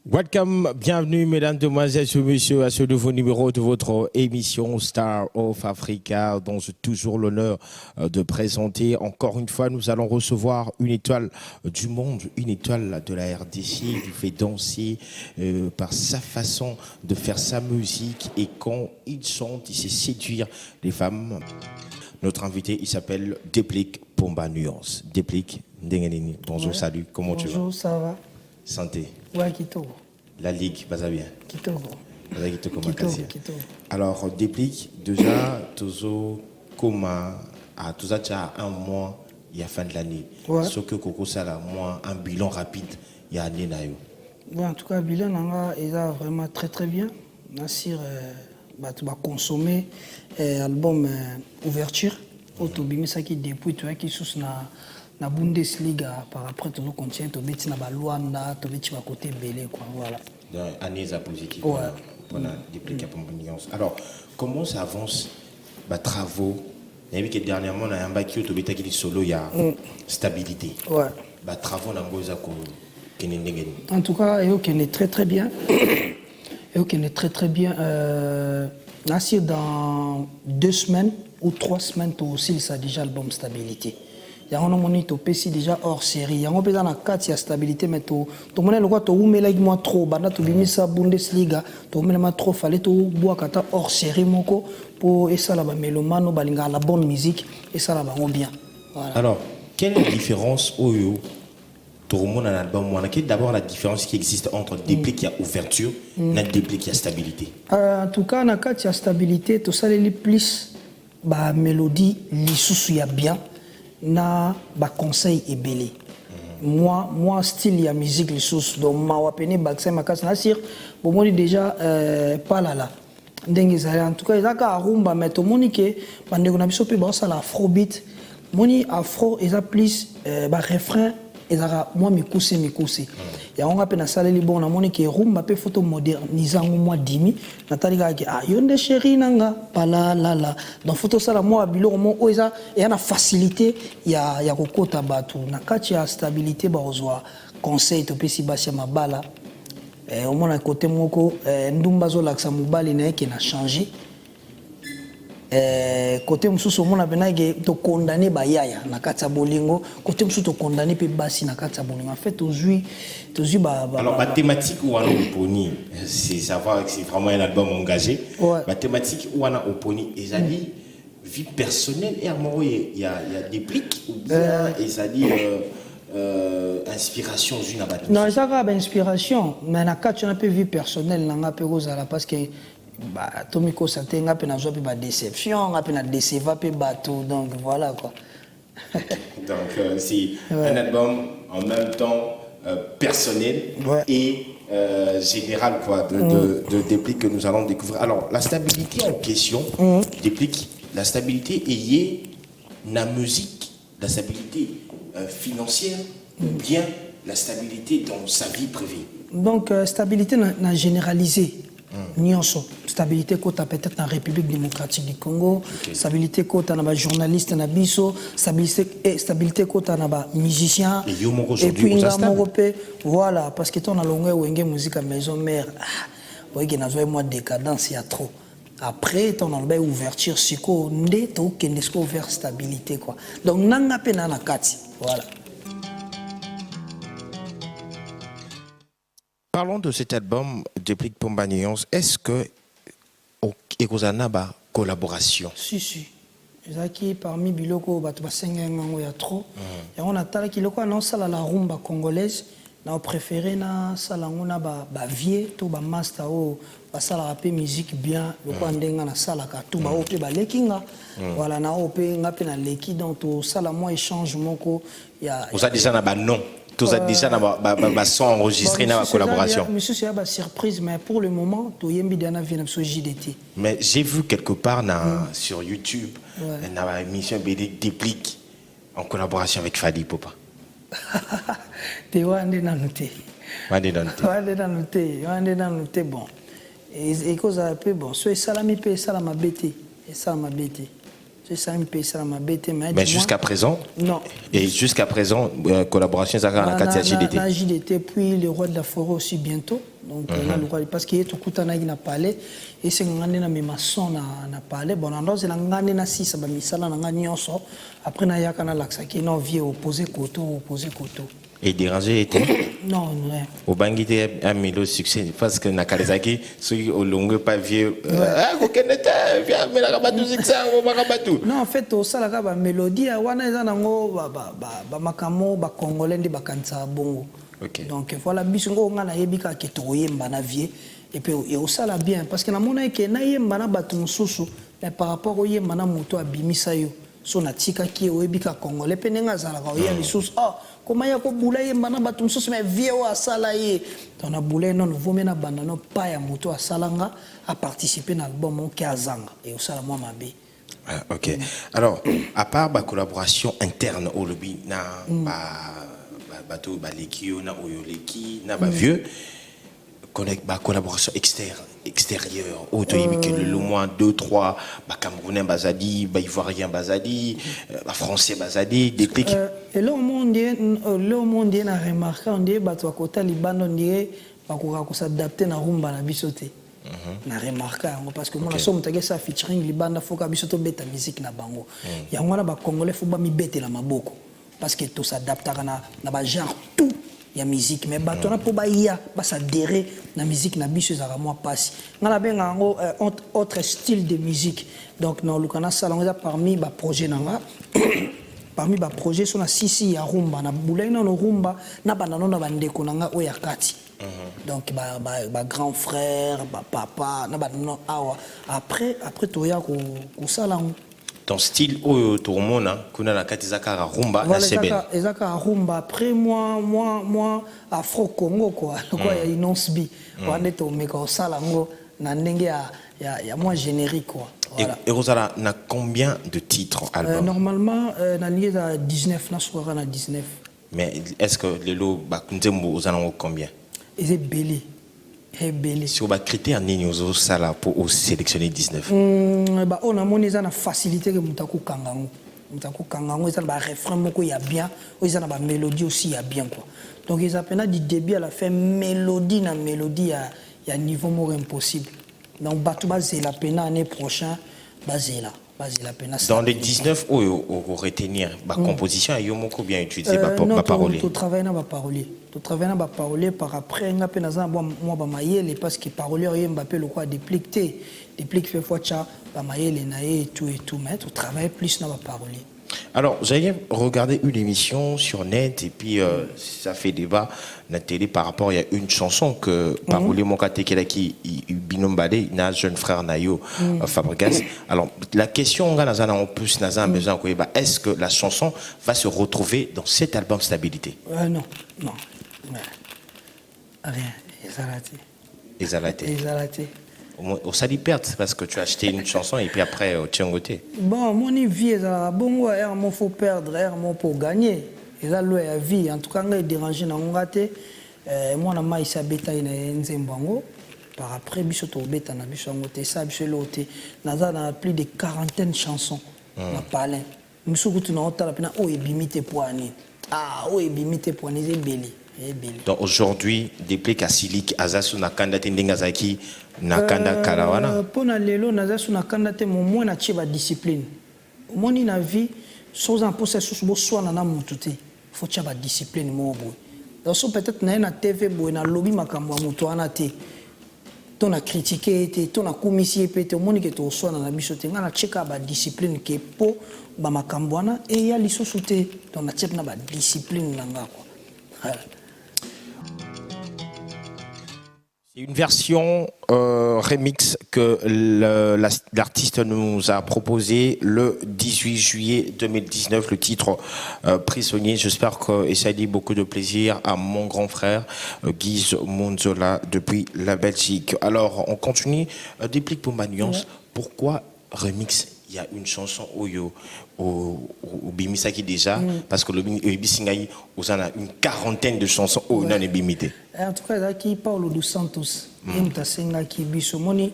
Welcome, bienvenue mesdames, demoiselles et messieurs à ce nouveau numéro de votre émission Star of Africa dont j'ai toujours l'honneur de présenter. Encore une fois, nous allons recevoir une étoile du monde, une étoile de la RDC qui fait danser par sa façon de faire sa musique et quand il chante, il sait séduire les femmes. Notre invité, il s'appelle Deplik Pomba Nuance. Deplik, Ndengenini, bonjour, ouais. Salut, comment tu vas? Bonjour, ça va? Santé. Ouais, Kito. La Ligue, pas ça bien. Kito. Kito. Alors, Deplik, déjà, Tozo, Koma, à Toza, tu as un mois, il y a fin de l'année. Ouais. Sauf que Coco Sala, moi, un bilan rapide, il y a année. Bon, en tout cas, le bilan, il est vraiment très très bien. Nassir, tu vas consommer l'album Ouverture. Autobimi, ça qui depuis, tu vois, qui sous na Bundesliga par après tout le continent to beti na Luanda to beti ba côté belé quoi voilà année positive ouais. Voilà Deplik Pomba Nuance. Alors comment ça avance bah travaux il y a vu que dernièrement on a un bac qui to beta qui solo il y a stabilité ouais bah travaux na ngoza ko kenendengeni en tout cas et OK est très très bien et OK est très très bien là si dans 2 semaines ou 3 semaines to aussi ça déjà l'album Stabilité. Il y a un moment où tu déjà hors série. Il y a un peu dans la carte, il y a stabilité, mais tu as le droit de faire moins trop. Tu as mis Bundesliga, tu as mis trop. Il fallait que tu aies hors série pour et ça, la mélomane, la bonne musique, et ça, la bien. Voilà. Alors, quelle est la différence au d'abord la différence qui existe entre Deplik qui a ouverture et Deplik qui a stabilité? En tout cas, dans la carte, il y a stabilité. Tout ça, les plus, mélodie, les sous, il y a bien. Na ba conseil et belé moi style ya musique les choses donc ma wapene bakse makasi na sir bomoni déjà pas là ndenge za en tout cas ezaka rumba mais to monique bande ko na biso pe ba sala afrobeat moni afro eza plus ba refrain ezaka moi mikuse ya on appelle na saleli bon na monique rumba pe photo moderniser moi dimi natali ka ki yonde chéri nanga pala la donc photo sala moi bilo mo oza et na facilité ya kokota batu na kati ya stabilité ba ozwa conseil to pesi basia mabala au moins côté moko ndumba zo laksa mobali na yake na changer côté mususu omona pena ke to condamner bayaya na kati ya bolingo côté mususu to condamner pe basi na kati ya bolingo en fait tozui alors la thématique où on a oponi c'est savoir que c'est vraiment un album engagé la thématique où on a oponi et ça dit vie personnelle et amoureux il y a Deplik ou bien et ça dit inspiration une abattu non ça va inspiration mais na kati on a peu vie personnelle na pe kozala parce que Tomiko Santenga pe na joie pe déception pe na déceva pe bateau donc voilà quoi. Donc c'est un album en même temps personnel et général quoi de Deplik que nous allons découvrir. Alors la stabilité en question Deplik la stabilité est la musique, la stabilité financière ou bien la stabilité dans sa vie privée. Donc stabilité n'a généralisé. Nyonso stabilité côté peut-être en République démocratique du Congo, stabilité côté na journaliste na biso, stabilité côté na musicien et puis ngamorope voilà parce que ton a longueur wenge musique à maison mère voyez na zo moi décadence il y a trop après ton a ouverture siko ndé to kenesko vers stabilité quoi donc nanga pe na kati voilà. Parlons de cet album Deplik Pomba Nuance. Est-ce que Ekozana ba collaboration? Si. Ezaki parmi biloko batu basenga ngango ya trop. Ya on atala kiloko na sala la rumba congolaise. Na préféré na sala ngona ba vie to ba master o ba sala rapé musique bien loko ndenga na sala ka to ba o pe ba lekinga. Voilà na o pe ngape na leki donc to sala moi échange moko ya. Vous avez déjà na ba non. Tous déjà sont enregistrés dans la collaboration. Monsieur, c'est une surprise, mais pour le moment, tout le monde vient sur JDT. Mais j'ai vu quelque part sur YouTube, une émission BD Deplik en collaboration avec Fadi Popa. Tu vois, on est dans le thé. Bon. Et cause un peu bon. Soit salami pe salama bêté. Et salama bêté. Mais jusqu'à présent, non. Et jusqu'à présent, collaboration avec la JDT. La JDT, puis le roi de la forêt aussi bientôt. donc parce que tout kutana na palais et c'est ngane na memason na palais bon andoze na ngane na sisa ba misala na ngane nyonso après na yaka na laksa ki na vie opposé koto. Et déranger était non. Au Bangui a mis le succès parce que na Kalizaki ceux au longue pas vieux non en fait au sala ka ba mélodie wana eza nango ba makamo ba congolais ndi bakanisa bongo. Okay. Donc voilà bisongo ngana yebika ke toyemba na vie et puis au sala bien parce que na mona ke na yemba na batu mususu mais par rapport au yemba na moto abimisa yo so na tika ki oyebika congolais pe nenga zala ka oya lisusu comment ya ko bula yemba na batu mususu mais vie o asala ye on a boulé non vomé na banda no pa ya moto asalanga a participer na album on ki azanga et au sala moi mabe. Ah, ok. Alors à part la collaboration interne au lobby na bateau balekio na oyoleki na ba vieux connect ba collaboration extérieure auto que le moins 2 3 ba camerounais bazadi ba ivoirien bazadi ba français bazadi des clics et le monde na remarqué on dit bato akota libano ndié ba ko s'adapter na rumba na bisoté na remarqué parce que moi somme tagé ça featuring libanda faut ka bisoto beta musique na bango ya ngwana ba congolais faut ba mi betela maboko parce que tout s'adapte na ba genre tout ya musique mais bato na po ba ya ba s'adhérer na musique na biso za moi passe ngala benga ngo autre style de musique donc na lukana salon za parmi ba projet nanga parmi ba projet so na sisi ya rumba na bulai na no rumba na banano na bandeko nanga o ya kati donc ba grand frère ba papa na banano awa après to ya ko salon ton style au tourmona kuna na kati zakara rumba na seben ezaka rumba après moi afro congo quoi ya inosbi wana to meka osala ngo na ndenge ya moi générique quoi voilà. Et Rosala na combien de titres album normalement na lié à 19 na soirée na 19 mais est-ce que les lots ba kunzembo osala combien c'est belé. Si on va critère Ninozo Sala pour sélectionner 19 on a mon na facilité que mutaku kangango ça ba refrain moko ya bien ils ont ba mélodie aussi ya bien quoi donc ils appellent du début à la fin mélodie ya niveau moko impossible donc batu bazela pena année prochain bazela pena dans les 19 au retenir ba composition yo moko bien utilisé ba parolier to travailler na ba parolier par après nga pena za moi ba mayele parce que parolier yemba pe le quoi déplique fait fois cha ba mayele na et tout mais to travailler plus na ba parolier. Alors, j'allais regarder une émission sur net et puis ça fait débat na télé par rapport il y a une chanson que parolier mon qui binombale na jeune frère Nayo Fabregas. Alors la question on a en plus besoin est-ce que la chanson va se retrouver dans cet album Stabilité? Non. Rien, Ezalaté. Au sali perte parce que tu as acheté une chanson et puis après tu as goûté. Bon, mon vie est bon, il faut perdre, il faut gagner. Et là, la vie, en tout cas, il dérange dans mon gâté. Moi, je suis sabétaï na nzembango. Par après, je suis bêta na bishango te ça, je suis loté. Naza plus de 40 chansons. Na palais. Je suis tout na hôtel pena o ebimite poani. Ebimite poani zebeli. Donc aujourd'hui, depuis Kasilik, Azasu Nakanda Tendingazaki, Nakanda Karawana. Pour lelo Nazasu Nakanda te mon moins na chiba discipline. Mon na vie, sans un processus bo soin na mututé. Faut chiba discipline mo boy. Donc so peut-être na TV boy na lobby makambo muto anate. Ton a critiqué te, ton a commissionné te, mon que to soin na biso te ngana cheka ba discipline ke po ba makambo na et ya lisusu te. Donc na chep na ba discipline na ngako. Voilà. C'est une version remix que l'artiste nous a proposé le 18 juillet 2019, le titre Prisonnier. J'espère que ça dit beaucoup de plaisir à mon grand frère Guise Monzola depuis la Belgique. Alors, on continue. Déplique pour ma nuance. Pourquoi remix? Il y a une chanson au Bimisaki déjà, parce que le Bisingaï, on a une quarantaine de chansons au non bimité. En tout cas, qui Paulo dos Santos, il qui bisomoni,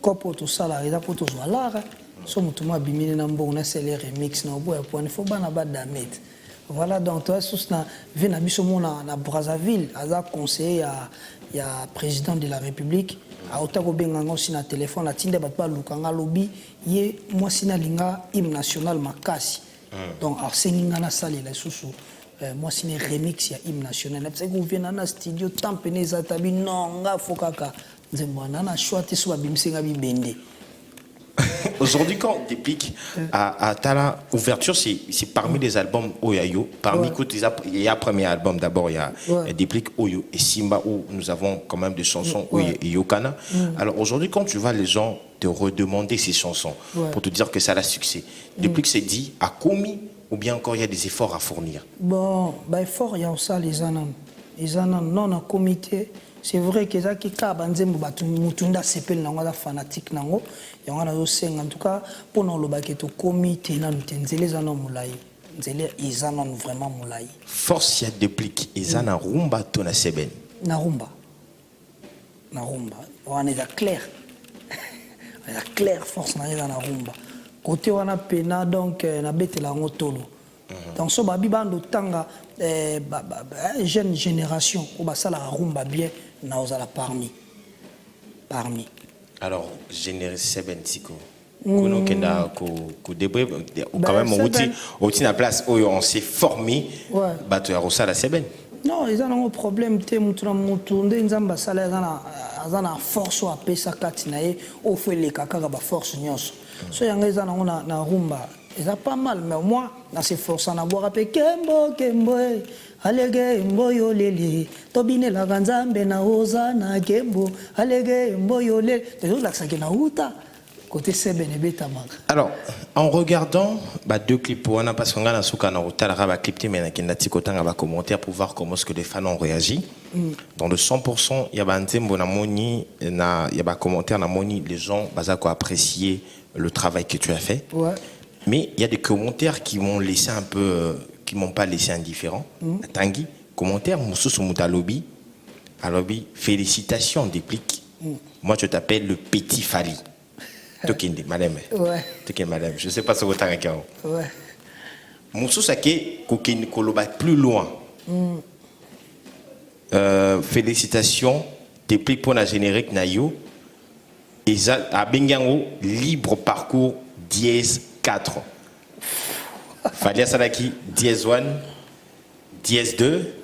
copo to sala, il a pour tous valara, somme tout moi bimine nambo, on a scellé remix, na bois, pour ne faut pas n'abattre d'amet. Voilà, donc toi, sous na vena bisomona na Brazzaville, à conseiller il y a président de la République a otako benga aussi na téléphone atinde batba lukanga lobby ye moi sina linga hymne national makasi donc arsenginga na sali la susu moi sina remix ya hymne national na parce que vous venez na studio tampene za tabi non nga fokaka nzemwana na choix so babimsenga bibende. Aujourd'hui, quand Déplique a la ouverture, c'est parmi les albums Oyayo. Parmi il y a un premier album d'abord, il y a Déplique Oyo et Simba où nous avons quand même des chansons Oyo et Yokana. Alors aujourd'hui, quand tu vois les gens te redemander ces chansons pour te dire que ça a succès, Déplique s'est dit à commis ou bien encore il y a des efforts à fournir? Bon, bah effort, il y a ça les anam. Les anam non en comité. C'est vrai que ça qui kabanzembo batu mutunda sepel na ngala fanatique nango yangana zo senga en tout cas pour nous le baketo comité na nzele za no mulai nzele izana vraiment mulai force ya Déplique izana rumba to na seben na rumba on est clair la claire force na rumba côté wana pena donc na betela ngotolo donc so babi bando tanga jeune génération ko basala rumba bien na ozala parmi alors générer seben siko kono kenda ko débré quand même outi na place où on s'est formé bato ya rosala seben non ils ont un problème te mutu na mutu nde nzamba sala azana force o apesa kati na ye o fele kaka ba force nyonso so yanga ezana na rumba c'est pas mal mais moi dans ces forces na boire pe kembo alege mboyo lele tobine la ganzambe na oza na kembo alege mboyo lele toujours la sakena uta côté sebene betamaka. Alors en regardant deux clips on a parce qu'on a na suka na utala ba clip te mais na tikotanga ba commentaire pour voir comment ce que les fans ont réagi. Dans le 100% il y a ba nzembo na moni na il y a ba commentaire na moni les gens bazako apprécier le travail que tu as fait. Mais il y a des commentaires qui m'ont laissé un peu, qui m'ont pas laissé indifférent. Tanguy, commentaire, Moussous Moutalobi, Alobi, félicitations Déplique. Moi je t'appelle le petit Fali. Tokinde, madame. Tokinde, madame. Je sais pas ce que tu as dit. Moussous Sake, Kokine Koloba plus loin. Félicitations Déplique pour la générique Nayo. Et ça, à Bengango, libre parcours dièse 4. Falia Salaki, dièse 1, dièse 2.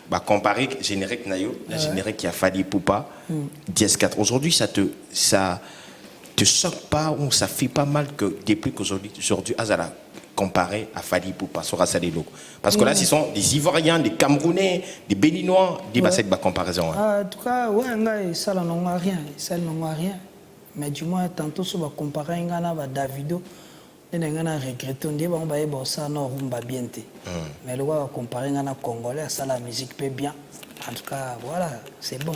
Bah, comparer générique Nayo, la générique qui a Fali Poupa, dièse 4. Aujourd'hui, ça te choque pas ou ça fait pas mal que depuis qu'aujourd'hui, Azala comparé à Fali Poupa, sur Asalelo. Parce que là, ce sont des Ivoiriens, des Camerounais, des Béninois, des cette comparaison. En tout cas, ça n'a rien. Ça n'a rien. Mais du moins, tantôt, si on compare à Davido, on a regretté, on va ça non rumba bien. Mais le va comparer à Congolais, ça la musique peut bien. En tout cas, voilà, c'est bon.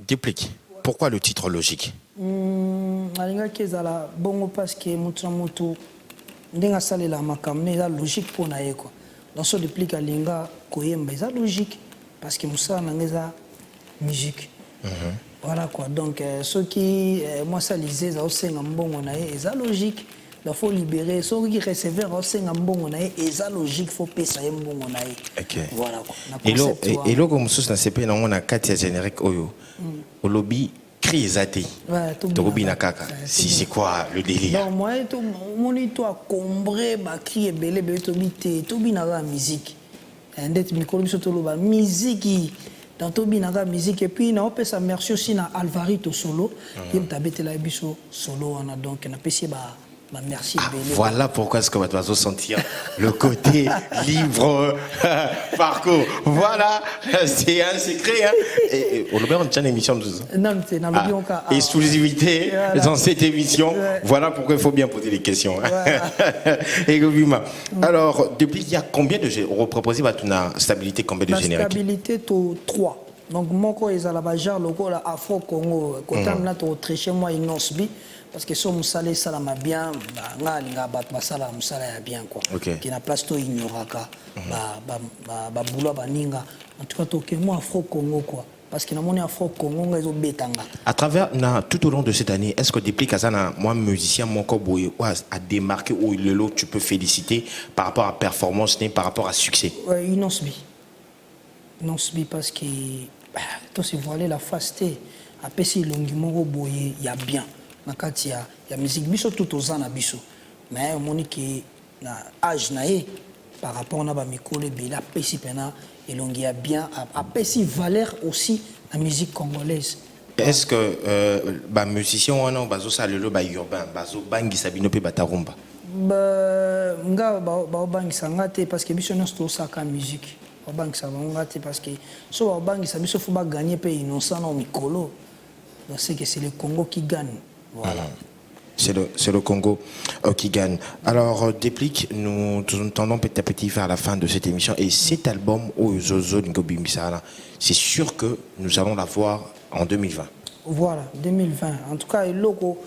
Déplique. Pourquoi le titre logique? Alinga kezala bongo parce que mutu ndenga salela makamne eza logique pour na yeko. Dans ce Déplique alinga koyemba eza logique parce que musa na ngeza musique. Voilà quoi. Donc ceux qui moi ça lisait ça aussi ngambongo na ye eza logique. Il faut libérer ceux qui recevaient aussi ngambongo na ye eza logique faut pesa ye mbongo na ye. OK. Voilà quoi. Et lo comme sous na CP na ngona katia générique oyo. Au lobby crie zate. Tobi na kaka. Si c'est quoi le délire? Non moi tout moni toi combré ba crie belé be tobi te tobi na la musique. Ndet mikolo biso to loba musique dans tobi na la musique et puis na opesa merci aussi na Alvarito solo qui m'tabete la biso solo on a donc na pesi ba merci belé. Voilà pourquoi est-ce qu'on va sentir le côté libre parcours. Voilà, c'est un secret. Et on a une émission exclusivité dans cette émission. Voilà pourquoi il faut bien poser les questions. Et alors, depuis il y a combien de reproposés la stabilité, combien de génériques? La stabilité, 3. Donc, moi, ils ont la genre logo la Afro Congo. Quand on a triché moi ils n'ont subi. Parce que si on salé ça m'a bien, ça bien quoi. Qui n'a place to ignoraka, boulot baninga. En tout cas, toke moi Afro Congo quoi. Parce que na mon Afro Congo ils ont betanga. À travers tout au long de cette année, est-ce que Déplique Azana, moi musicien, mon corps a démarqué où le lot tu peux féliciter par rapport à performance, par rapport à succès? Ouais, Inosbi. non subi parce que to se voiler la face te apesi longi moko boye ya bien na kati ya musique biso tout aux na biso mais monique na âge na ye par rapport na ba mikolo bela apesi pena elongi ya bien apesi valeur aussi la musique congolaise. Est-ce que ba musicien wana bazo salelo ba urbain bazo bangisa bino pe batarumba? Nga ba bangisa ngate parce que biso nyonso saka musique. Ba bangisa ngate parce que so ba bangisa biso faut ba gagner pe innocent na mikolo. Donc c'est que c'est le Congo qui gagne. Voilà. C'est le Congo qui gagne. Alors, Déplique, nous tendons petit à petit vers la fin de cette émission. Et cet album, Ozozo Ngobi Misala, c'est sûr que nous allons l'avoir en 2020. Voilà, 2020. En tout cas, il logo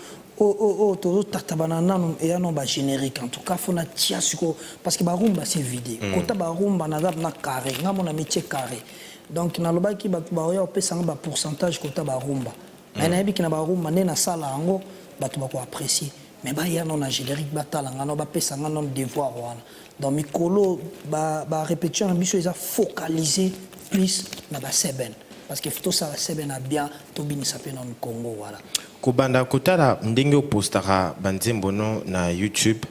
et un générique. En tout cas, il faut que parce que Barumba c'est vidé. Kota Barumba na carré, na mon métier carré. Donc, na loba ki ba peut un pourcentage kota Barumba. Mais na bi na Barumba na sala ango batu bako apprécier mais ba ya non générique batala ngano ba pesa ngano devoir wana dans mikolo ba répétition ambition ils a focalisé plus na ba seben parce que tout ça seben a bien to binisa pe na Congo voilà kobanda kotala ndenge o postara banzembono na YouTube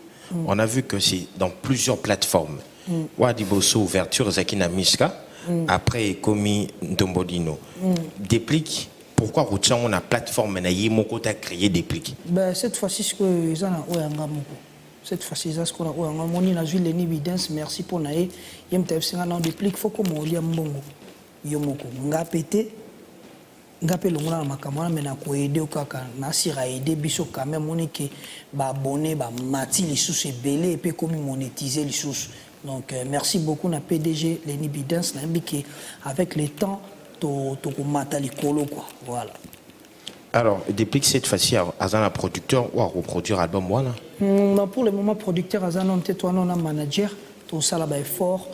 on a vu que c'est dans plusieurs plateformes wadi boso ouverture zakina miska après komi ndombolino Déplique. Pourquoi on a plateforme on a créé Déplique? Cette fois-ci, c'est que cette fois-ci, c'est ce qu'on a on a vu les évidences. Merci pour naïe. Il y a un Déplique. Faut que mon lien mbongo. Yomoko. Nga pété. Nga pe longona makamana mais na ko aider okaka na sira aider biso quand même on que ba abonné ba mati les sous belé et puis comme monétiser les sous. Donc merci beaucoup na PDG les évidences na mbiki avec le temps voilà. Alors, Déplique cette fois-ci, Azan un producteur ou à reproduire album voilà. Pour le moment, producteur Azan on toi non un manager, tout ça là fort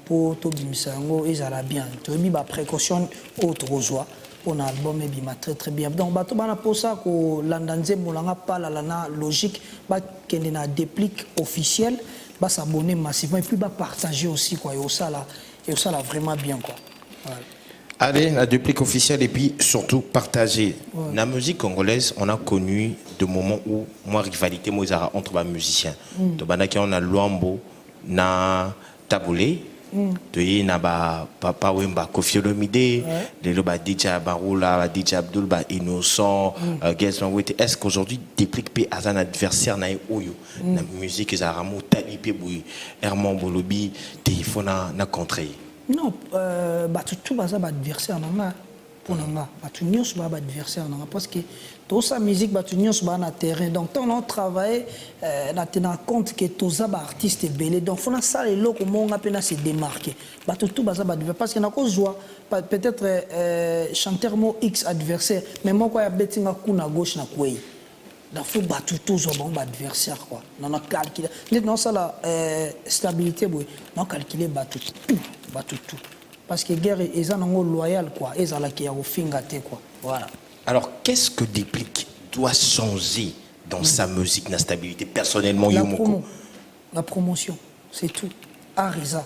pour tout bimisango et ça la bien. Tu as mis ma précaution autre joie pour un album et bima très très bien. Donc bato bana pour ça que landanze molanga pas la lana logique ba kende na Déplique officiel ba s'abonner massivement et puis ba partager aussi quoi et ça là vraiment bien quoi. Voilà. Allez, la Déplique officielle et puis surtout partager. Ouais. La musique congolaise, on a connu des moments où moi rivalité moi entre les musiciens. Donc on a Luambo, na Taboulé, de na ba Papa Wemba Koffi Olomide, les loba DJ Baroula, DJ Abdul ba Innocent, Gelsman Wete. Est-ce qu'aujourd'hui Déplique pe azan adversaire na oyo na musique ezaramo Talipé Boui, Herman Bolobi, téléphone na contré. Non, tout basa adversaire nanga pour nanga, tout nyos ba adversaire nanga parce que tout sa musique tout nyos ba na terrain donc tant on travaille na tenant compte que tout ça artiste belé donc faut na ça les locaux mon appena se démarquer tout basa adversaire parce que na cause joie peut-être chanteur mo X adversaire mais moi quoi ya betinga coup na gauche na quoi il faut battre tous au adversaire quoi non on calculer non ça la stabilité boy non calculer battre tout parce que guerre ils sont loyal quoi ils ont la qui a au fingate quoi voilà. Alors qu'est-ce que Déplique doit changer dans sa musique la stabilité personnellement la promotion c'est tout arisa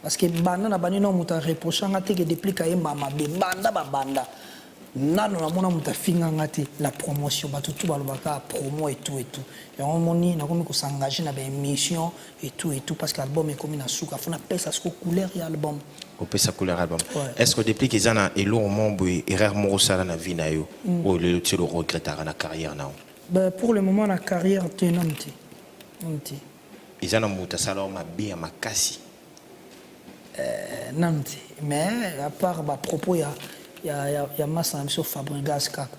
parce que banda na bani no muta reprochanga te que Déplique ay mama be banda nano na mona muta finga ngati la promotion tout balobaka promo et tout et on moni na komi ko s'engager na ba émission et tout parce que l'album est comme na souka fona pesa ce couleur et album au pesa couleur album est-ce que Déplique ezana elormo boy erreur mo sala na vie na yo ou le regrettera na carrière na pour le moment la carrière tenante ezana muta sala ma bien makasi nanti mais à part ba propos il y a masse sur Fabregas kaka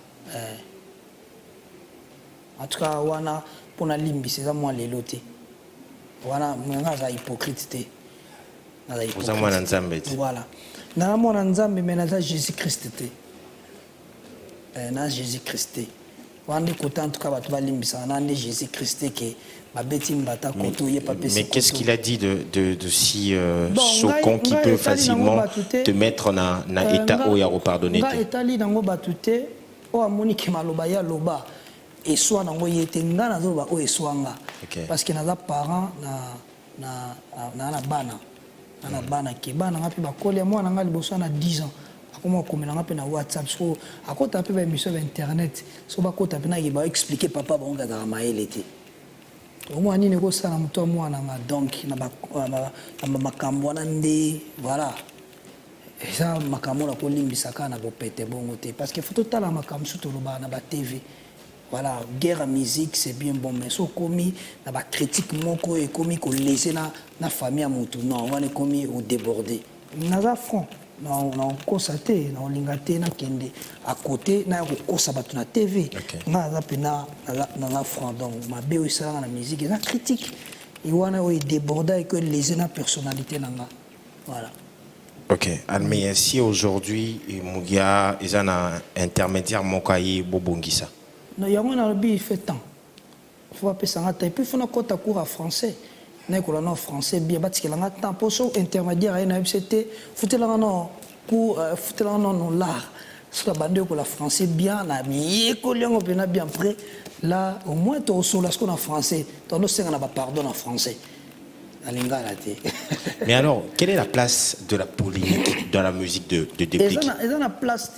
en tout cas wana pour na limbi c'est ça moi les lotés wana nga za hypocrite te na hypocrite moi nzambe voilà na moi nzambe mais na Jésus Christ te na Jésus Christ wana content en tout cas ba to limbi ça na Jésus Christ que mais qu'est-ce qu'il a dit de si choquant qui peut facilement te mettre dans l'état où il y a repardonné? Parce que nos parents na bana ana bana ke bana ngapi bakolia mwana ngali boso na 10 ans akoma komela ngapi na WhatsApp so akota pe ba émission internet so bakota pe na ba expliquer papa bonga za maele te omo ani ne ko sala mto mwana nga donc na makambo na nde voilà ça makambo la ko limbisa kana bo pete bongo te parce que faut totala makambo surtout loba na ba TV. Voilà, guerre à musique, c'est bien bon, mais so commis, na ba critique moko et commis qu'on laissé na famille à mutu, non, on est commis ou débordé. Naza front, on constaté, on lingaté na kende à côté, na ko sa batu na TV. Naza pena na front donc ma bé ça na musique, na critique. Il wana o débordé et que laissé na personnalité nanga. Voilà. Ok, mais si aujourd'hui Mugia est un intermédiaire mokayi bobongisa. Non, il y a un il fait temps. Il faut appeler ça. Et puis il faut qu'on cours à français. Il faut qu'on français bien parce qu'il y a un temps pour ça intermédiaire c'était faut-il un cours faut-il un l'art. Sur la bande que la français bien na bien qu'on bien prêt là au moins tu as sur la ce en français. Tu as pas pardon en français. Mais alors, quelle est la place de la polémique dans la musique de Déplique? Ils ont la place,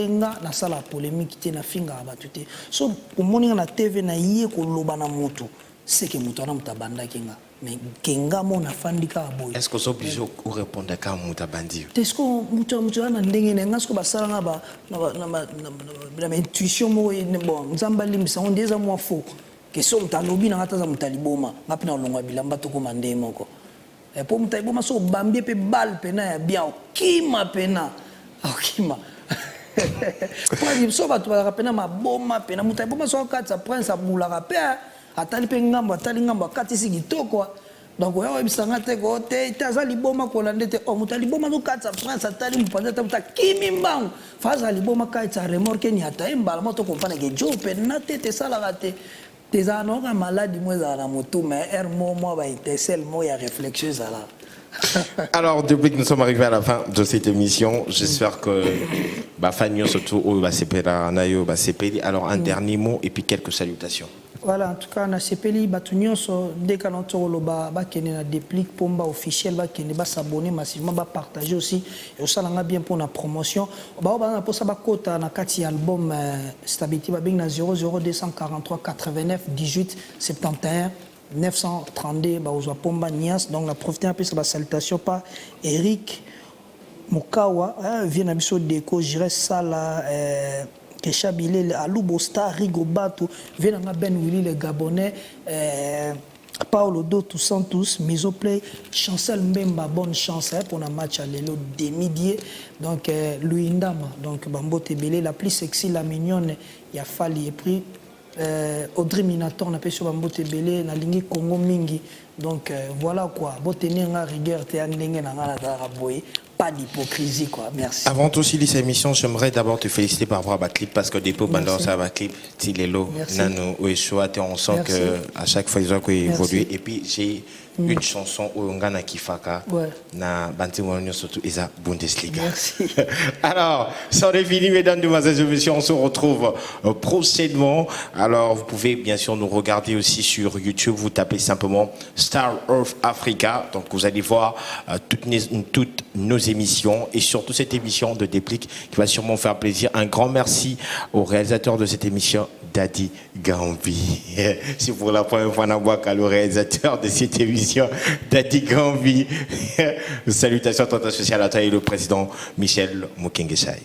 na sala polémique, na finga abatute. So, au moment na TV na yé ko lobana moto, c'est que moto na mutabanda kenga. Mais kenga mo na fandika aboy. Est-ce que vous obligé au répondre à mutabandi? Est-ce que moto na ndenge na ngasko basala na ba na intuition mo bon, nzamba limisa on déjà moi faux. Que so mtalobi na ngata za mtaliboma ngapi na longa bilamba to ko mande moko e po mtaliboma so bambie pe bal pena ya bien okima pena okima kwa ni so ba to ba pena maboma pena mtaliboma so katsa prince abula pe atali pe ngambo atali ngambo akati sigitoko donc oyo bisanga te ko te taza liboma ko landete o mutaliboma no katsa prince atali mpanda ta mutakimi mbang faza liboma kaitsa remorque ni ata mbala moto kompana ke jo pena te sala rate. Des années malades, moi, à la moto, mais moi, c'est moi, il y a réflexion, ça là. Alors, depuis que nous sommes arrivés à la fin de cette émission, j'espère que Fanny, surtout, va s'épéler, Nayo, va s'épéler. Alors, un dernier mot et puis quelques salutations. Voilà, en tout cas, na sepeli batunyo so dès qu'on entend le ba kene na Déplique pomba officiel ba kene ba s'abonner massivement ba partager aussi et ça l'a bien pour la promotion. Ba na pour ça ba kota na kati album stabilité ba bing na 00243 89 18 71 932 ba ozwa pomba nias donc la profiter un peu sur la salutation par Eric Mukawa vient na biso déco j'irai ça là Kesha Bilé, Alou Bosta, Rigobato, Venanga Ben Willy, le Gabonais, Paolo Dos Santos, Mesoplay, Chancel Mbemba, bonne chance pour un match à l'élo demi-dié. Donc, Louis Ndama, donc Bambo Tebele, la plus sexy, la mignonne, il y a Fali et puis Audrey Minator, on appelle sur Bambo Tebele, la ligne Congo Mingi. Donc, voilà quoi. Botenir la rigueur, t'es en ligne, pas d'hypocrisie quoi, merci. Avant tout cette émission, j'aimerais d'abord te féliciter par rapport à Baclip parce que depuis pendant ça Baclip, Tilelo, Nano, Oeshua, on sent que à chaque fois ils ont évolué et puis j'ai une chanson où on a Kifaka na Banti Wanyo surtout Isa Bundesliga. Merci. Alors, c'en est fini mesdames, demoiselles et messieurs, on se retrouve prochainement. Alors, vous pouvez bien sûr nous regarder aussi sur YouTube, vous tapez simplement Star of Africa, donc vous allez voir toutes nos émissions et surtout cette émission de Déplique qui va sûrement faire plaisir. Un grand merci au réalisateur de cette émission, Daddy Gambi. C'est pour la première fois le réalisateur de cette émission, Daddy Gambi. Salutations à toi, social à toi et le président Michel Mukengesai.